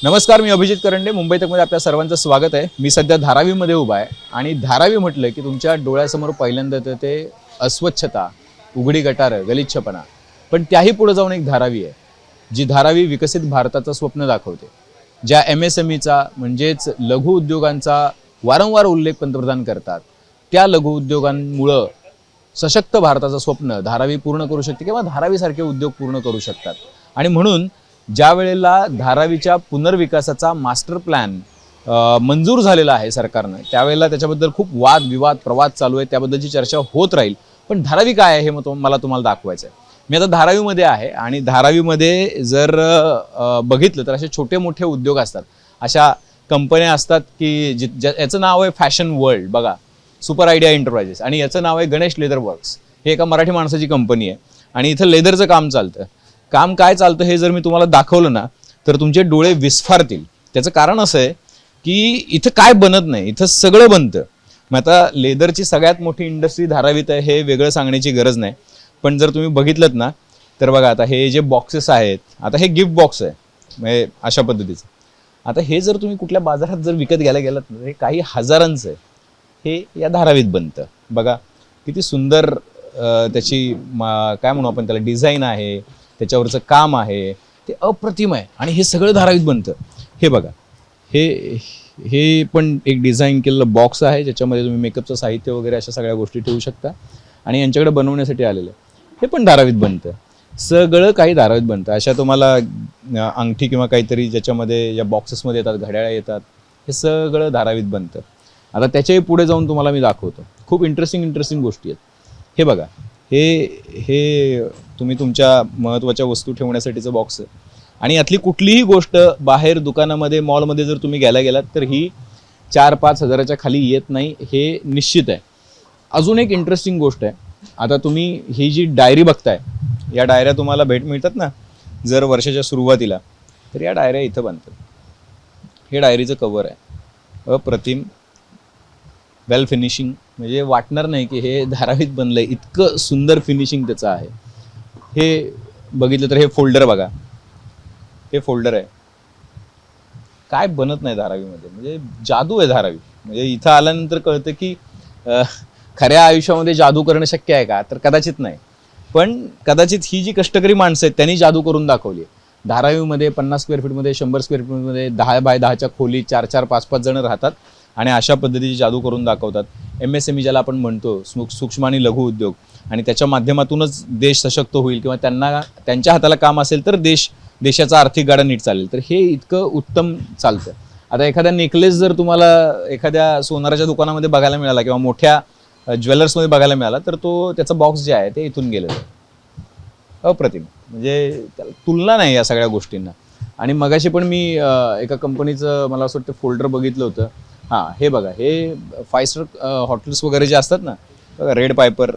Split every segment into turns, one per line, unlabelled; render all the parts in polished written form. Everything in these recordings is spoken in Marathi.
नमस्कार, मी अभिजित करंडे. मुंबई तकमध्ये आपल्या सर्वांचं स्वागत आहे. मी सध्या धारावीमध्ये उभा आहे आणि धारावी म्हटलं की तुमच्या डोळ्यासमोर पहिल्यांदा तर ते अस्वच्छता, उघडी गटारं, गलिच्छपणा. पण त्याही पुढे जाऊन एक धारावी आहे, जी धारावी विकसित भारताचं स्वप्न दाखवते. ज्या MSMEचा म्हणजेच लघु उद्योगांचा वारंवार उल्लेख पंतप्रधान करतात, त्या लघु उद्योगांमुळं सशक्त भारताचं स्वप्न धारावी पूर्ण करू शकते किंवा धारावीसारखे उद्योग पूर्ण करू शकतात. आणि म्हणून ज्या वेळेला धारावीच्या पुनर्विकासाचा मास्टर प्लॅन मंजूर झालेला आहे सरकारनं, त्यावेळेला त्याच्याबद्दल खूप वाद विवाद प्रवाद चालू आहे. त्याबद्दलची चर्चा होत राहील. पण धारावी काय आहे हे मला तुम्हाला दाखवायचं आहे. मी आता धारावीमध्ये आहे आणि धारावीमध्ये जर बघितलं तर असे छोटे मोठे उद्योग असतात, अशा कंपन्या असतात की याचं नाव आहे फॅशन वर्ल्ड. बघा, सुपर आयडिया एंटरप्राइजेस, आणि याचं नाव आहे गणेश लेदर वर्क्स. हे एका मराठी माणसाची कंपनी आहे आणि इथं लेदरचं काम चालतं. काम काय चालतं हे जर मी तुम्हाला दाखवलं ना तर तुमचे डोळे विस्फारतील. त्याचं कारण असं आहे की इथं काय बनत नाही, इथं सगळं बनतं. मग आता लेदरची सगळ्यात मोठी इंडस्ट्री धारावीत आहे हे वेगळं सांगण्याची गरज नाही. पण जर तुम्ही बघितलं ना तर बघा, आता हे जे बॉक्सेस आहेत, आता हे गिफ्ट बॉक्स आहे म्हणजे अशा पद्धतीचं. आता हे जर तुम्ही कुठल्या बाजारात जर विकत घ्यायला गेलात ना, हे काही हजारांचं आहे. हे या धारावीत बनतं. बघा किती सुंदर त्याची काय म्हणू आपण त्याला, डिझाईन आहे, त्याच्यावरचं काम आहे, ते अप्रतिम आहे. आणि हे सगळं धारावीत बनतं. हे बघा, हे पण एक डिझाईन केलेलं बॉक्स आहे, ज्याच्यामध्ये तुम्ही मेकअपचं साहित्य वगैरे अशा सगळ्या गोष्टी ठेवू शकता. आणि यांच्याकडे बनवण्यासाठी आलेलं आहे. हे पण धारावीत बनतं. सगळं काही धारावीत बनतं. अशा तुम्हाला अंगठी किंवा काहीतरी ज्याच्यामध्ये या बॉक्सेसमध्ये येतात, घड्याळ्या येतात, हे सगळं धारावीत बनतं. आता त्याच्याही पुढे जाऊन तुम्हाला मी दाखवतो. खूप इंटरेस्टिंग गोष्टी आहेत. हे बघा, हे तुम्ही तुमच्या महत्त्वाच्या वस्तू ठेवण्यासाठीचं बॉक्स आहे. आणि यातली कुठलीही गोष्ट बाहेर दुकानामध्ये, मॉलमध्ये जर तुम्ही घ्यायला गेलात तर ही 4-5 हजाराच्या खाली येत नाही, हे निश्चित आहे. अजून एक इंटरेस्टिंग गोष्ट आहे. आता तुम्ही ही जी डायरी बघताय, या डायऱ्या तुम्हाला भेट मिळतात ना जर वर्षाच्या सुरुवातीला, तर या डायऱ्या इथं बनतात. हे डायरीचं कवर आहे, अप्रतिम, वेल फिनिशिंग, म्हणजे वाटणार नाही की हे धारावीत बनलंय, इतकं सुंदर फिनिशिंग त्याचं आहे. हे बघितलं तर हे फोल्डर बघा, हे फोल्डर आहे. काय बनत नाही धारावीमध्ये, म्हणजे जादू आहे धारावी. म्हणजे इथं आल्यानंतर कळतं की खऱ्या आयुष्यामध्ये जादू करणं शक्य आहे का, तर कदाचित नाही. पण कदाचित ही जी कष्टकरी माणसं आहेत त्यांनी जादू करून दाखवली. धारावीमध्ये 50 स्क्वेअर फीटमध्ये, 100 स्क्वेअर फीटमध्ये 10 बाय 10च्या खोली 4-4, 5-5 जण राहतात आणि अशा पद्धतीची जादू करून दाखवतात. MSME ज्याला आपण म्हणतो, सूक्ष्म आणि लघु उद्योग, आणि त्याच्या माध्यमातूनच देश सशक्त होईल किंवा त्यांच्या हाताला काम असेल तर देशाचा आर्थिक गाडा नीट चालेल. तर हे इतकं उत्तम चालतं. आता एखाद्या नेकलेस जर तुम्हाला एखाद्या सोनाराच्या दुकानामध्ये बघायला मिळाला किंवा मोठ्या ज्वेलर्समध्ये बघायला मिळाला तर त्याचा बॉक्स जे आहे ते इथून गेलेलं आहे. अप्रतिम, म्हणजे त्याला तुलना नाही या सगळ्या गोष्टींना. आणि मगाशी पण मी एका कंपनीचं मला असं वाटतं फोल्डर बघितलं होतं. हां, हे बघा, हे 5 स्टार हॉटेल्स वगैरे जे असतात ना, बघा, रेड पायपर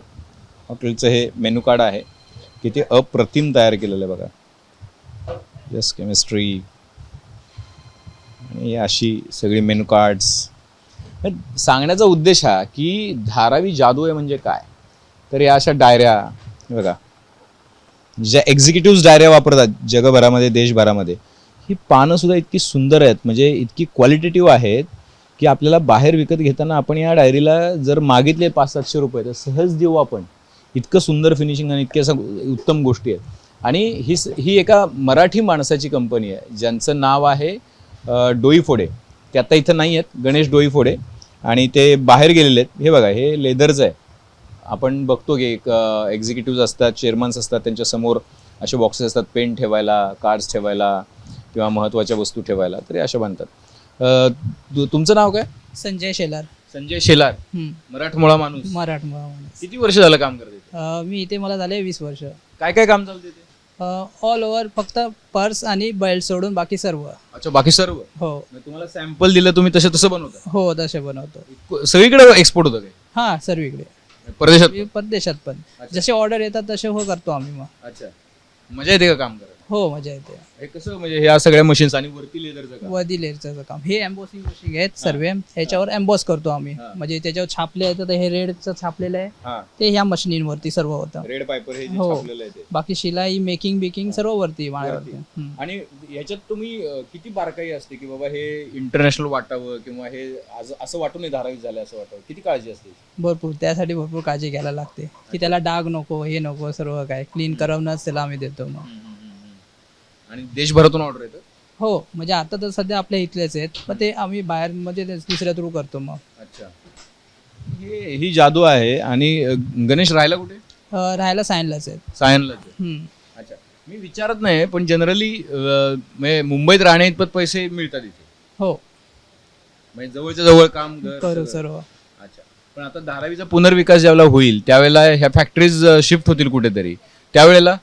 हॉटेलचं हे मेनू कार्ड आहे. किती अप्रतिम तयार केलेलं आहे बघा. जस्ट केमिस्ट्री आणि अशी सगळी मेनू कार्ड्स. सांगण्याचा उद्देश हा की धारावी जादू आहे म्हणजे काय, तर या अशा डायऱ्या बघा, ज्या एक्झिक्युटिव्ह डायऱ्या वापरतात जगभरामध्ये, देशभरामध्ये, ही पानं सुद्धा इतकी सुंदर आहेत, म्हणजे इतकी क्वालिटेटिव्ह आहेत की आपल्याला बाहेर विकत घेताना आपण या डायरीला जर मागितले 500-700 रुपये तर सहज देऊ आपण. इतकं सुंदर फिनिशिंग आणि इतक्या उत्तम गोष्टी आहेत. आणि ही एका मराठी माणसाची कंपनी आहे ज्यांचं नाव आहे डोईफोडे. ते आता इथं नाही आहेत, गणेश डोईफोडे, आणि ते बाहेर गेलेले आहेत. हे बघा, हे लेदरचं आहे. आपण बघतो की एक एक्झिक्युटिव्ह असतात, चेअरमन्स असतात, त्यांच्यासमोर असे बॉक्सेस असतात पेन ठेवायला, कार्ड्स ठेवायला किंवा महत्त्वाच्या वस्तू ठेवायला, तर अशा बनतात. तुमचं नाव काय?
संजय शेलार.
संजय शेलार, मराठमोळा माणूस.
मराठमोळा माणूस.
किती वर्ष झालं काम करते?
मी इथे मला झाले 20 वर्ष.
काय काय काम चालते ते?
ऑल ओव्हर, फक्त पर्स आणि बेल्ट सोडून बाकी सर्व.
अच्छा, बाकी सर्व?
हो
तुम्हाला सॅम्पल दिलं, तुम्ही तसं बनवता?
हो, तसे बनवतो.
सगळीकडे एक्सपोर्ट होतं काय?
हां, सर्वीकडे,
परदेशात?
परदेशात पण जसे ऑर्डर येतात तसे करतो आम्ही. मग
अच्छा, मजा येते का काम करायला?
हो मजा येते.
हे कसं म्हणजे ह्या सगळ्या मशीन्स आणि वरती लेदरचं काम?
वधी लेअरचं काम हे एम्बॉसिंग मशीन आहेत सर्व ह्याच्यावर एम्बॉस करतो आम्ही.
हा.
म्हणजे त्याच्यावर छापले आहे तर हे रेडचं छापलेलं आहे
हा,
ते ह्या मशिनींवरती सर्व होतं.
रेड पायपर हे जे
हो.
छापलेलं आहे ते.
बाकी शिलाई मेकिंग बिकिंग सर्व वरती वाळवरती.
आणि ह्याच्यात तुम्ही किती बारकाई असते की बाबा हे इंटरनॅशनल वाटावं किंवा हे असं वाटून नाही धारावीत झालं असं वाटावं, किती काळजी असते?
भरपूर त्यासाठी भरपूर काळजी घ्यायला लागते की त्याला डाग नको हे नको सर्व काय क्लीन करूनच त्याला आम्ही देतो मग.
आणि देशभरातून ऑर्डर येतं?
हो म्हणजे आता तर सध्या आपल्या इथलेच आहेत पण ते आम्ही बाहेर मध्ये दुसऱ्या थ्रू करतो मग.
अच्छा, ही जादू आहे. आणि गणेश राहायला कुठे?
राहायला सायनलाच आहेत.
सायनलाच आहे. अच्छा, मी विचारत नाही पण जनरली मुंबईत राहण्या इतपत पैसे मिळतात इथे?
हो
म्हणजे जवळच्या जवळ काम घर
करू
सगळं.
सर्व.
अच्छा, पण आता धारावीचा पुनर्विकास ज्यावेळेला होईल त्यावेळेला ह्या फॅक्टरीज शिफ्ट होतील कुठेतरी, त्यावेळेला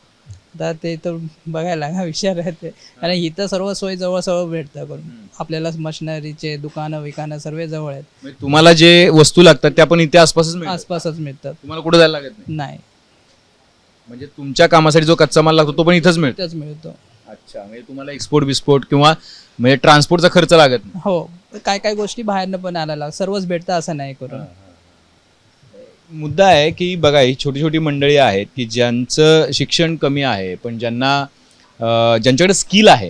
आता ते तर बघायला ना विचार राहते कारण इथं सर्व सोय जवळ सर्व भेटतं करून आपल्याला. मशिनरीचे दुकानं विकानं सर्व जवळ आहेत.
म्हणजे तुम्हाला जे वस्तू लागतात त्या पण इथे आसपासच मिळतात?
आसपासच मिळतात.
तुम्हाला कुठे जायला लागत नाही?
नाही
म्हणजे तुमच्या कामासाठी जो कच्चा माल लागतो तो पण इथंच मिळतो?
इथंच मिळतो.
अच्छा, म्हणजे तुम्हाला एक्सपोर्ट बिस्पोर्ट किंवा म्हणजे ट्रान्सपोर्टचा खर्च लागत नाही?
हो काय काय गोष्टी बाहेरनं पण आणायला लागतात सर्वच भेटतं असं नाही करून.
मुद्दा आहे की बघा, ही छोटी छोटी मंडळी आहेत की ज्यांचं शिक्षण कमी आहे पण ज्यांच्याकडे स्किल आहे.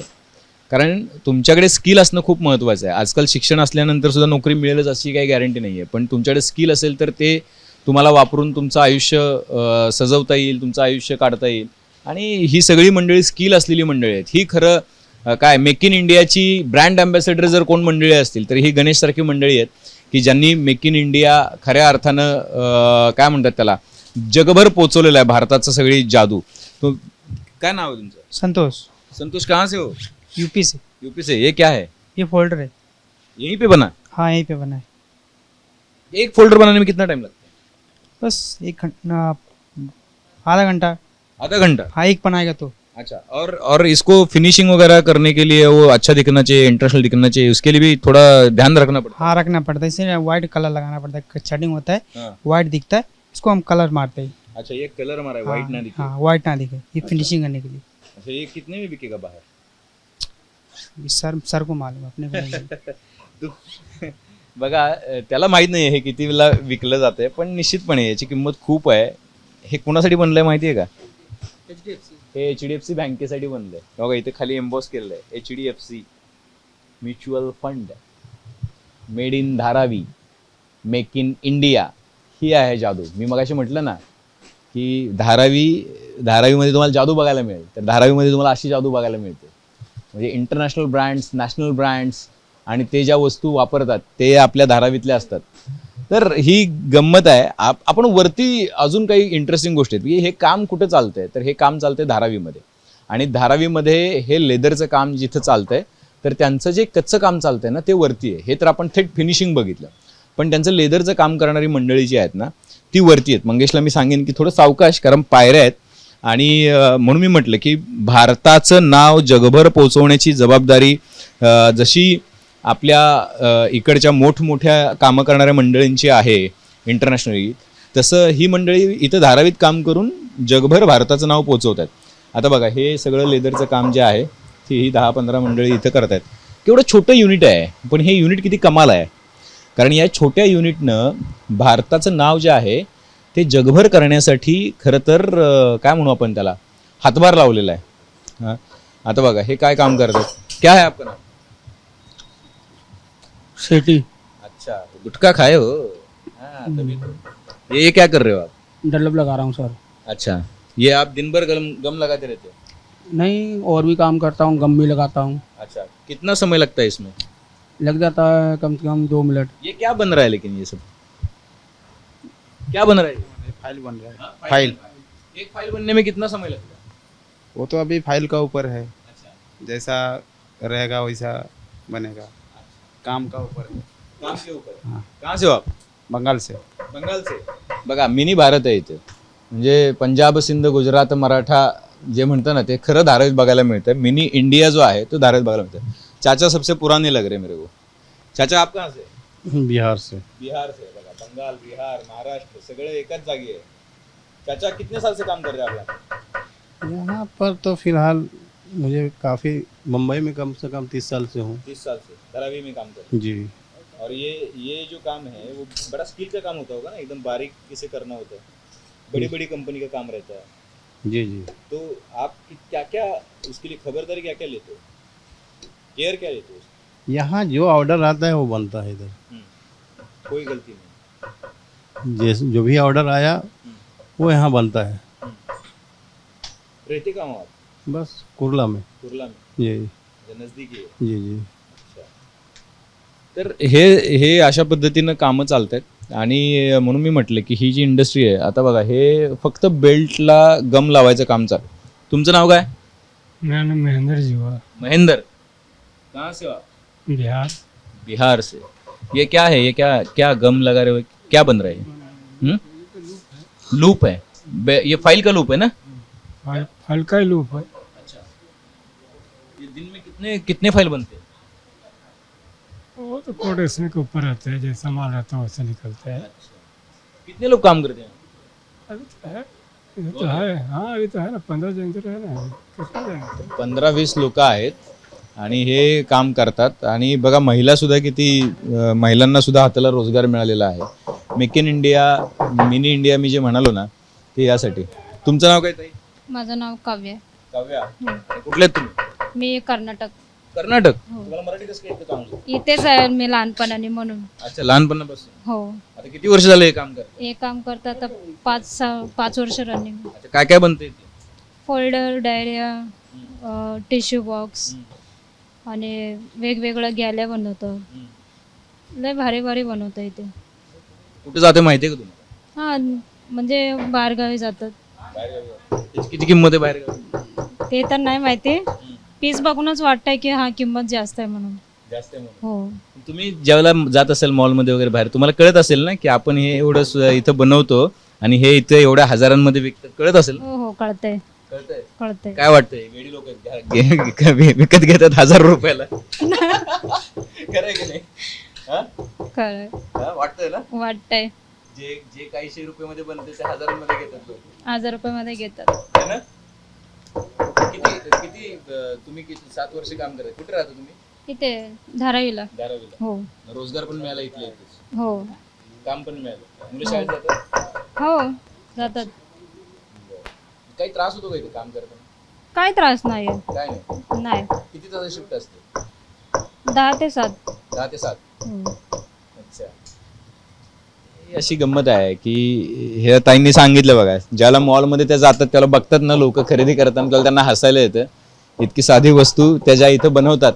कारण तुमच्याकडे स्किल असणं खूप महत्त्वाचं आहे. आजकाल शिक्षण असल्यानंतर सुद्धा नोकरी मिळेलच अशी काही गॅरंटी नाही आहे, पण तुमच्याकडे स्किल असेल तर ते तुम्हाला वापरून तुमचं आयुष्य सजवता येईल, तुमचं आयुष्य काढता येईल. आणि ही सगळी मंडळी स्किल असलेली मंडळी आहेत. ही खरं काय मेक इन इंडियाची ब्रँड अँबॅसेडर जर कोण मंडळी असतील तर ही गणेशसारखी मंडळी आहेत की ज्यांनी मेक इन इंडिया खऱ्या अर्थानं काय म्हणतात त्याला जगभर पोचवलेलं आहे. भारताचं सगळी जादू. तो काय नाव आहे तुमचं?
संतोष.
संतोष, कहाँ से हो?
यूपी से.
यूपी से. ये क्या है?
ये फोल्डर है.
यहीं पे बना?
हाँ यहीं पे बना है.
एक फोल्डर बनाने में कितना टाइम लगता है?
बस एक घंटा आधा घंटा.
आधा घंटा?
हाँ एक बनाएगा तो.
अच्छा, और इसको फिनिशिंग वगैरह करने के लिए वो अच्छा दिखना चाहिए, इंटरनेशनल दिखना चाहिए, उसके लिए भी थोड़ा ध्यान रखना पड़ता
हाँ रखना पड़ता है इसीलिए व्हाइट कलर लगाना पड़ता है. शेडिंग होता है
है? हाँ.
व्हाइट दिखता है इसको हम कलर मारते हैं.
अच्छा, ये कलर हमारा है, व्हाइट ना दिखे.
हाँ व्हाइट ना दिखे ये फिनिशिंग करने के लिए.
अच्छा, ये कितने में बिकेगा बाहर?
सर को मालूम अपने को नहीं.
बघा, त्याला माहित नाही हे कितीला विकलं जातंय, पण निश्चितपणे याची किंमत खूप आहे. हे कोणासाठी बनलंय माहिती आहे का? हे HDFC बँकेसाठी बनलंय. बघा इथे खाली एम्बॉस केलेलं आहे HDFC mutual fund, made in Dharavi, make in India. ही आहे जादू. मी मगाशी म्हटलं ना की धारावीमध्ये तुम्हाला जादू बघायला मिळेल, तर धारावीमध्ये तुम्हाला अशी जादू बघायला मिळते. म्हणजे इंटरनॅशनल ब्रँड्स, नॅशनल ब्रँड्स आणि ते ज्या वस्तू वापरतात ते आपल्या धारावीतल्या असतात. तर ही गंमत आहे. आपण वरती अजून काही इंटरेस्टिंग गोष्टी आहेत की हे काम कुठं चालतंय, तर हे काम चालतंय धारावीमध्ये. आणि धारावीमध्ये हे लेदरचं काम जिथं चालतंय तर त्यांचं जे कच्चं काम चालतंय ना ते वरती आहे. हे तर आपण थेट फिनिशिंग बघितलं, पण त्यांचं लेदरचं काम करणारी मंडळी जी आहेत ना ती वरती आहेत. मंगेशला मी सांगेन की थोडं सावकाश, कारण पायऱ्या आहेत. आणि म्हणून मी म्हटलं की भारताचं नाव जगभर पोचवण्याची जबाबदारी जशी आपल्या इकडच्या मोठमोठ्या कामं करणाऱ्या मंडळींची आहे इंटरनॅशनली, तसं ही मंडळी इथं धारावीत काम करून जगभर भारताचं नाव पोचवतात. आता बघा, हे सगळं लेदरचं काम जे आहे ती ही 10-15 मंडळी इथं करत आहेत. केवढं छोटं युनिट आहे, पण हे युनिट किती कमाल आहे. कारण या छोट्या युनिटनं भारताचं नाव जे आहे ते जगभर करण्यासाठी खरं तर काय म्हणू आपण त्याला हातभार लावलेला आहे. हां, आता बघा हे काय काम करतात. क्या है आपका नाम?
सेठी.
अच्छा, गुटखा खाए हो? हाँ, तभी तो. ये क्या कर रहे हो आप?
डल्लब लगा रहा हूँ सर.
अच्छा, ये आप दिन भर गम लगाते रहते हो?
नहीं और भी काम करता हूँ गम भी लगाता हूँ.
अच्छा, कितना समय लगता है इसमें?
लग जाता है कम से कम 2 मिनट.
ये क्या बन रहा है लेकिन ये सब क्या बन रहा है?
फाइल बन रहा है.
हाँ,
फाइल.
एक फाइल बनने में कितना समय लगता है?
वो तो अभी फाइल का ऊपर है,
अच्छा,
जैसा रहेगा वैसा बनेगा. काम का ऊपर है.
काम के ऊपर.
हाँ.
कहाँ से हो आप?
बंगाल से.
बंगाल से. बघा, मिनी भारत आहे इथे. म्हणजे पंजाब, सिंध, गुजरात, मराठा जे म्हणतं ना ते खरं धारावीत बघायला मिळतं. मिनी इंडिया जो आहे तो धारावीत बघायला मिळतं. चाचा सबसे पुराने लग रहे मेरे को. चाचा आप कहाँ से?
बिहार से.
बिहार से. बघा, बंगाल, बिहार, महाराष्ट्र सगळे एकाच जागी आहे. चाचा कितने साल से काम कर रहे हैं आप यहाँ?
यहाँ पर तो फिलहाल
मुझे काफ़ी मुंबई में कम से कम 30 साल से हूँ
30 साल से धारावी में काम कर
जी।
और ये जो काम है वो बड़ा स्किल का काम होता होगा ना, एकदम बारीक से करना होता है, बड़ी बड़ी कंपनी का काम रहता है।
जी जी।
तो आप क्या क्या उसके लिए खबरदारी क्या क्या लेते हो, केयर क्या लेते हो उसकी?
यहाँ जो ऑर्डर आता है वो बनता है इधर।
कोई गलती नहीं।
जैसे जो भी ऑर्डर आया वो यहाँ बनता है।
रहते कहाँ हो आप?
बस कुर्ला में।
कुर्ला में?
जी
नजदीकी आहे.
जी जी।
अच्छा. तर हे हे अशा पद्धतीनं कामं चालत आहेत आणि म्हणून मी म्हटलं की ही जी इंडस्ट्री आहे, आता बघा हे फक्त बेल्टला गम लावायचं काम चालू. तुमचं नाव काय?
मेरा नाम महेंद्र जी हुआ,
महेंद्र. कहाँ से हो आप?
बिहार।
बिहार से. ये क्या है, ये क्या क्या गम लगा रहे हो, क्या बन रहा है? लूप है. ये फाइल का लूप है ना?
फल का ही लूप है।
अच्छा. ये दिन में कितने कितने फाइल बनते हैं?
वो तो कोटेशन के ऊपर रहते हैं, जैसा माल रहता है वैसे निकलते हैं।
कितने लोग काम करते हैं?
अभी तो है, अभी तो है, हाँ अभी तो है ना, 15 जन तो है ना, कितना जन?
15-20 लोक आहेत आणि हे काम करतात. आणि बघा महिला सुद्धा किती, महिलांना सुद्धा हाताला रोजगार मिळालेला आहे. Make in India, mini India मी जे म्हणालो ना, ते यासाठी. तुमचं नाव काय ताई?
माझं नाव काव्य.
काव्या. कुठले आहेत तुम्ही?
मी कर्नाटक.
कर्नाटक.
हो.
तुम्हाला मराठी कसं काय येतं चांगलं?
इथेच आहे मी लहानपणाने म्हणून.
अच्छा, लहानपणापासून.
हो.
आता किती वर्ष झालं हे काम करता?
हे काम करता आता 5 वर्ष रनिंग.
अच्छा, काय काय बनते?
फोल्डर, डायरिया, टिश्यू बॉक्स आणि वेगवेगळ्या गॅल्या बनवतो. लय भारी भारी बनवतो इथे.
कुठे जाते माहिती आहे का तुम्हाला?
हा, म्हणजे बाहेरगावी जातात.
त्याची किती किंमत आहे बाहेर?
ते तर नाही माहिती, पीस बघूनच वाटतंय की हा किंमत जास्त आहे म्हणून.
जास्त आहे म्हणून.
हो.
तुम्ही ज्यावेळेला जात असेल मॉलमध्ये वगैरे बाहेर, तुम्हाला कळत असेल ना की आपण हे एवढं इथं बनवतो आणि हे इथं एवढ्या हजारांमध्ये विकतात, कळत असेल?
हो हो, कळतंय
कळतंय.
कळतंय.
काय वाटतंय, वेडी लोक विकत घेतात 1000 रुपयाला? खरंय की नाही? हा?
कळय
हा, वाटतंय ना?
वाटतंय.
जे जे काहीशे रुपयामध्ये बनते ते हजारांमध्ये घेतात लोक,
1000 रुपयामध्ये घेतात.
है ना? किती किती तुम्ही किती 7 वर्ष काम करत, कुठे राहता तुम्ही?
इथे धारावीला.
धारावीला.
हो
रोजगार पण मिळाला इथल्या इथेच,
हो
काम पण मिळालं, मुलं शाळेत जातात?
हो जातात.
काही त्रास होतो का इथे काम करताना?
काय त्रास नाही
काय नाही.
नाही.
किती तास शिफ्ट असते?
10 ते 7.
10 ते 7.
हो.
अच्छा. ही अशी गंमत आहे की हे ताईंनी सांगितलं बघा, ज्याला मॉलमध्ये त्या जातात त्याला बघतात ना लोक खरेदी करताना, त्याला त्यांना हसायला येतं. इतकी साधी वस्तू त्या ज्या इथं बनवतात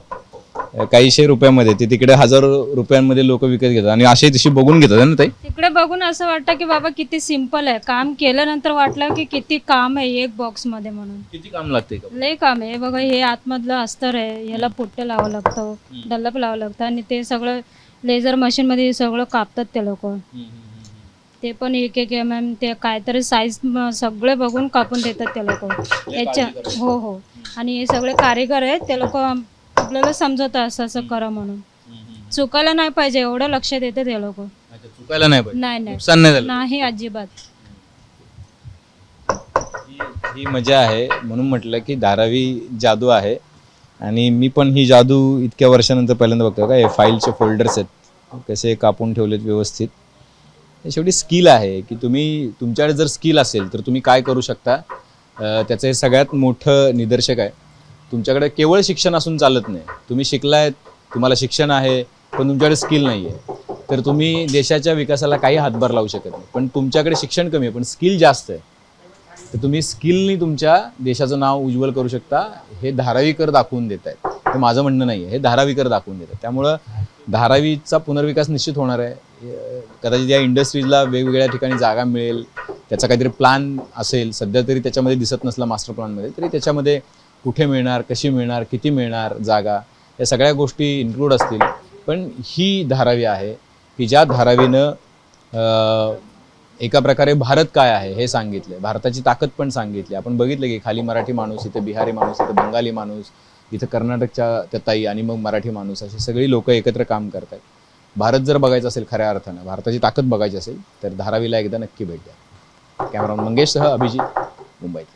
काहीशे रुपयामध्ये, ते तिकडे हजारो रुपयांमध्ये लोक विकत घेतात आणि अशी तशी बघून घेतात ना ताई?
तिकडे बघून असं वाटतं की बाबा किती सिम्पल आहे. काम केल्यानंतर वाटलं की किती काम आहे एक बॉक्स मध्ये म्हणून.
किती काम लागते का?
लय काम आहे. बघा हे आतमधलं अस्तर आहे, ह्याला पुट्टे लावावं लागतं, डल्लप लावावं लागतं आणि ते सगळं लेझर मशीन मध्ये सगळं कापतात ते लोक. ते पण एक एक MM ते काहीतरी साईज सगळे बघून कापून देतात ते लोक याच्या. हो हो. आणि हे सगळे कारीगर आहेत, ते लोक आपल्याला समजवतात असं असं करा म्हणून. चुकायला नाही पाहिजे एवढं लक्ष देते ते लोक.
अच्छा, चुकायला नाही पाहिजे,
नाही नाही
नुकसान नाही झालं.
नाही अजिबात.
ही मजा आहे. म्हणून म्हटलं की धारावी जादू आहे. आणि मी पण ही जादू इतक्या वर्षानंतर पहिल्यांदा बघतो. का हे फाईलचे फोल्डर्स आहेत कसे कापून ठेवलेत व्यवस्थित. हे शेवटी स्किल आहे की तुम्ही, तुमच्याकडे जर स्किल असेल तर तुम्ही काय करू शकता. त्याचं हे सगळ्यात मोठं निदर्शक आहे. तुमच्याकडे केवळ शिक्षण असून चालत नाही. तुम्ही शिकलायत, तुम्हाला शिक्षण आहे, पण तुमच्याकडे स्किल नाही आहे, तर तुम्ही देशाच्या विकासाला काही हातभार लावू शकत नाही. पण तुमच्याकडे शिक्षण कमी आहे पण स्किल जास्त आहे, तर तुम्ही स्किलनी तुमच्या देशाचं नाव उज्ज्वल करू शकता. हे धारावीकर दाखवून देत आहेत. हे माझं म्हणणं नाही आहे, हे धारावीकर दाखवून देतात. त्यामुळं धारावीचा पुनर्विकास निश्चित होणार आहे. कदाचित या इंडस्ट्रीजला वेगवेगळ्या ठिकाणी जागा मिळेल, त्याचा काहीतरी प्लॅन असेल. सध्या तरी त्याच्यामध्ये दिसत नसला मास्टर प्लॅनमध्ये, तरी त्याच्यामध्ये कुठे मिळणार, कशी मिळणार, किती मिळणार जागा, या सगळ्या गोष्टी इन्क्लूड असतील. पण ही धारावी आहे की ज्या धारावीनं एका प्रकारे भारत काय आहे हे सांगितलं, भारताची ताकद पण सांगितली. आपण बघितलं की खाली मराठी माणूस, इथं बिहारी माणूस, इथं बंगाली माणूस, इथं कर्नाटकच्या त्या ताई आणि मग मराठी माणूस, अशी सगळी लोक एकत्र काम करतात. भारत जर बघायचं असेल खऱ्या अर्थानं, भारताची ताकद बघायची असेल तर धारावीला एकदा नक्की भेट द्या. कॅमेरामन मंगेशसह अभिजित, मुंबईत.